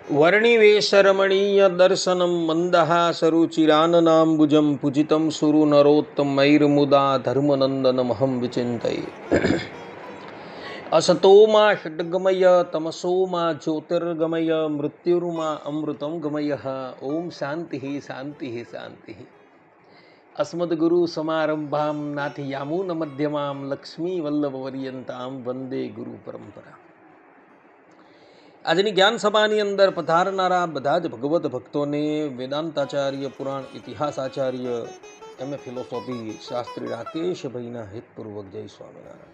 वर्णिवेशरमणीय दर्शनं मन्दहासरुचिराननाम्बुजं पूजितं सुरनरोत्तमैर्मुदा धर्मनन्दनमहं विचिन्तये। असतो मा षड्गमय तमसो मा ज्योतिर्गमय मृत्युर्मा अमृतं गमयः। ओम शान्तिः शान्तिः शान्तिः। अस्मद्गुरु समारंभां नाथयामुनमध्यमां लक्ष्मीवल्लभपर्यन्तां वंदे गुरु परंपरा। આજની જ્ઞાન સભાની અંદર પધારનારા બધા જ ભગવત ભક્તોને વેદાંતાચાર્ય, પુરાણ ઇતિહાસાચાર્ય, એમ.એ. ફિલોસોફી શાસ્ત્રી રાકેશભાઈના હિતપૂર્વક જય સ્વામિનારાયણ.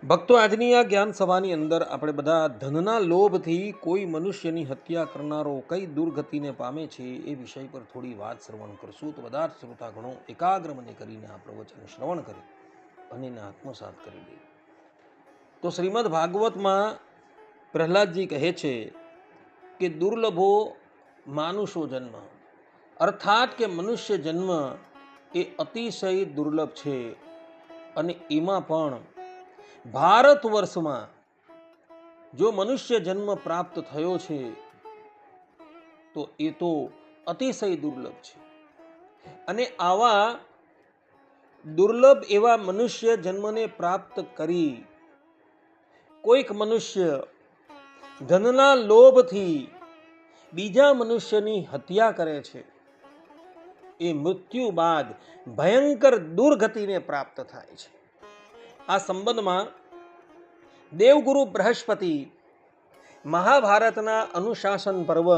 ભક્તો, આજની આ જ્ઞાન સભાની અંદર આપણે બધા ધનના લોભથી કોઈ મનુષ્યની હત્યા કરનારો કઈ દુર્ગતિને પામે છે એ વિષય પર થોડી વાત શ્રવણ કરશું. તો બધા જ શ્રોતાગણો એકાગ્ર મને કરીને આ પ્રવચન શ્રવણ કરી અને એને આત્મસાત કરી દે. તો શ્રીમદ ભાગવતમાં પ્રહલાદજી કહે છે કે દુર્લભો માનુષો જન્મ, અર્થાત કે મનુષ્ય જન્મ એ અતિશય દુર્લભ છે. અને એમાં પણ ભારત વર્ષમાં જો મનુષ્ય જન્મ પ્રાપ્ત થયો છે તો એ તો અતિશય દુર્લભ છે. અને આવા દુર્લભ એવા મનુષ્ય જન્મને પ્રાપ્ત કરી કોઈક મનુષ્ય ધનના લોભથી બીજા મનુષ્યની હત્યા કરે છે, એ મૃત્યુ બાદ ભયંકર દુર્ગતિને પ્રાપ્ત થાય છે. આ સંબંધમાં દેવગુરુ બૃહસ્પતિ મહાભારતના અનુશાસન પર્વ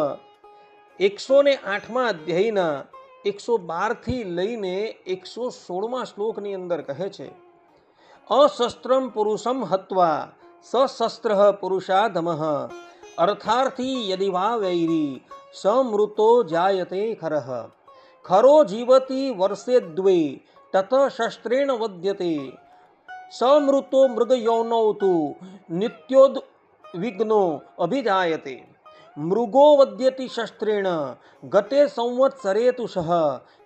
108મા અધ્યાયના 112 થી લઈને 116મા શ્લોકની અંદર કહે છે, અશસ્ત્રમ પુરુષમ હત્વા સશસ્ત્ર પુરુષાધમઃ અર્થાર્થી યદિ વા વૈરી સમૃતો જાયતે ખરઃ ખરો જીવતી વર્ષે દ્વે તત શસ્ત્રેણ વદ્યતે સમૃતો મૃગયૌનૌ તુ નિત્યોદ્વિગ્નો અભિજાયતે મૃગો વદ્યતિ શસ્ત્રેણ ગતે સંવત્સરે તુષઃ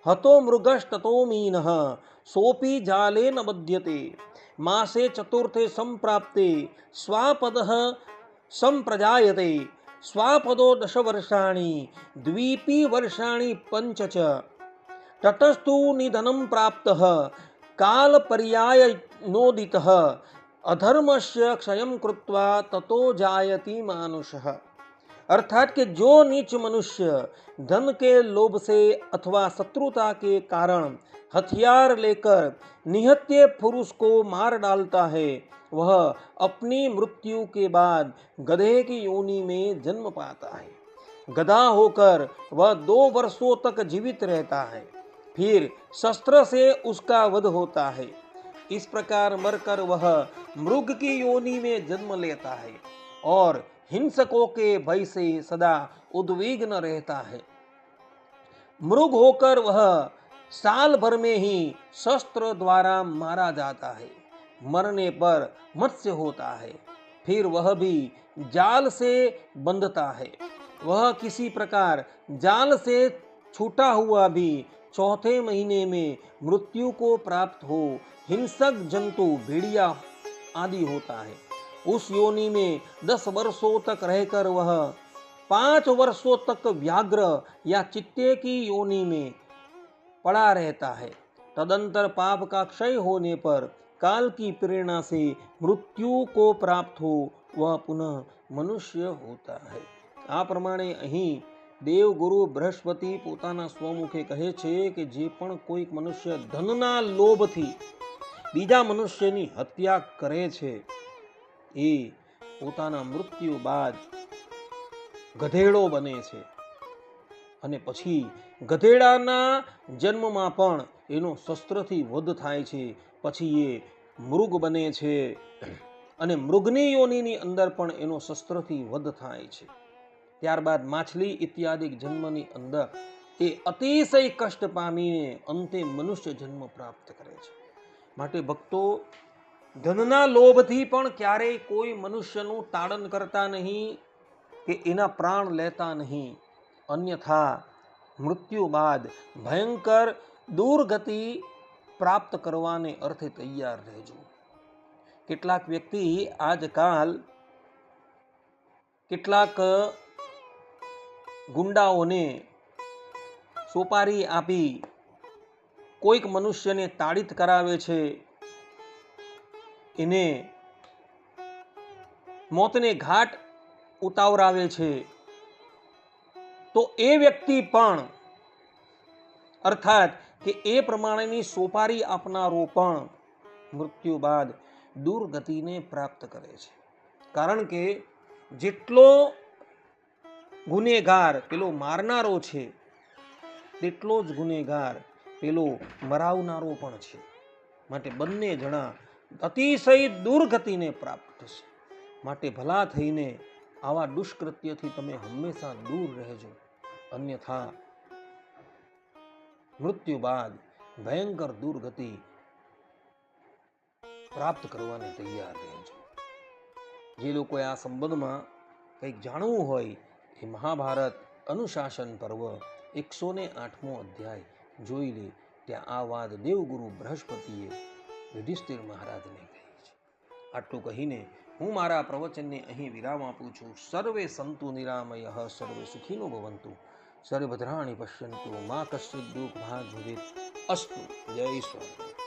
હતો મૃગસ્તતો મીનઃ સોપી જાલેન બધ્યતે માસે ચતુર્થે સંપ્રાપ્તે સ્વાપદઃ સંપ્રજાયતે સ્વાપદો 10 વર્ષાણિ દ્વીપી વર્ષાણિ પંચ ચ તતસ્તુ નિધનમ પ્રાપ્તઃ કાલ પર્યાય નોદિતઃ અધર્મસ્ય ક્ષયં કૃત્વા તતો જાયતિ માનુષઃ. अर्थात कि जो नीच मनुष्य धन के लोभ से अथवा शत्रुता के कारण हथियार लेकर निहत्थे पुरुष को मार डालता है, वह अपनी मृत्यु के बाद गधे की योनि में जन्म पाता है. गधा होकर वह 2 वर्षों तक जीवित रहता है, फिर शस्त्र से उसका वध होता है. इस प्रकार मरकर वह मृग की योनि में जन्म लेता है और हिंसकों के भय से सदा उद्विग्न रहता है. मृग होकर वह साल भर में ही शस्त्र द्वारा मारा जाता है. मरने पर मत्स्य होता है, फिर वह भी जाल से बंधता है. वह किसी प्रकार जाल से छूटा हुआ भी 4थे महीने में मृत्यु को प्राप्त हो हिंसक जंतु भेड़िया आदि होता है. उस योनि में 10 वर्षों तक रहकर वह 5 वर्षों तक व्याघ्र या चित्ते की योनि में पड़ा रहता है. तदंतर पाप का क्षय होने पर काल की प्रेरणा से मृत्यु को प्राप्त हो वह पुनः मनुष्य होता है. आ प्रमाणे અહીં દેવગુરુ બૃહસ્પતિ પોતાના સ્વમુખે કહે છે કે જે પણ કોઈક મનુષ્ય ધનના લોભથી બીજા મનુષ્યની હત્યા કરે છે એ પોતાના મૃત્યુ બાદ ગધેડો બને છે. અને પછી ગધેડાના જન્મમાં પણ એનો શસ્ત્રથી વધ થાય છે. પછી એ મૃગ બને છે અને મૃગની યોનિની અંદર પણ એનો શસ્ત્રથી વધ થાય છે. ત્યારબાદ માછલી ઇત્યાદિ જન્મની અંદર એ અતિશય કષ્ટ પામીને અંતે મનુષ્ય જન્મ પ્રાપ્ત કરે છે. માટે ભક્તો, ધનના લોભથી પણ ક્યારેય કોઈ મનુષ્યનું તાડન કરતા નહીં કે એના પ્રાણ લેતા નહીં, અન્યથા મૃત્યુ બાદ ભયંકર દુર્ગતિ પ્રાપ્ત કરવાને અર્થે તૈયાર રહેજો. કેટલાક વ્યક્તિ આજકાલ કેટલાક ગુંડાઓને સોપારી આપી કોઈક મનુષ્યને તાડિત કરાવે છે, એને મોતને ઘાટ ઉતાવરાવે છે, તો એ વ્યક્તિ પણ અર્થાત કે એ પ્રમાણેની સોપારી આપનારો પણ મૃત્યુ બાદ દુર્ગતિને પ્રાપ્ત કરે છે. કારણ કે જેટલો ગુનેગાર પેલો મારનારો છે, તેટલો જ ગુનેગાર પેલો મરાવનારો પણ છે. માટે બંને જણા અતિશય દુર્ગતિને પ્રાપ્ત થશે. માટે ભલા થઈને આવા દુષ્કૃત્યથી તમે હંમેશા દૂર રહેજો, અન્યથા મૃત્યુ બાદ ભયંકર દુર્ગતિ પ્રાપ્ત કરવાની તૈયાર રહેજો. જે લોકોએ આ સંબંધમાં કંઈક જાણવું હોય એ મહાભારત અનુશાસન પર્વ 108મો અધ્યાય જોઈ લે. ત્યાં આ વાત દેવગુરુ બૃહસ્પતિએ યુધિષ્ઠિર મહારાજને કહી છે. આટલું કહીને હું મારા પ્રવચનને અહીં વિરામ આપું છું. સર્વે સંતુ નિરામયઃ, સર્વે સુખીનો ભવંતુ, સર્વે ભદ્રાણિ પશ્યન્તુ, મા કશ્ચિદ દુઃખ ભાગ ભવેત. અસ્તુ. જય સ્વામિનારાયણ.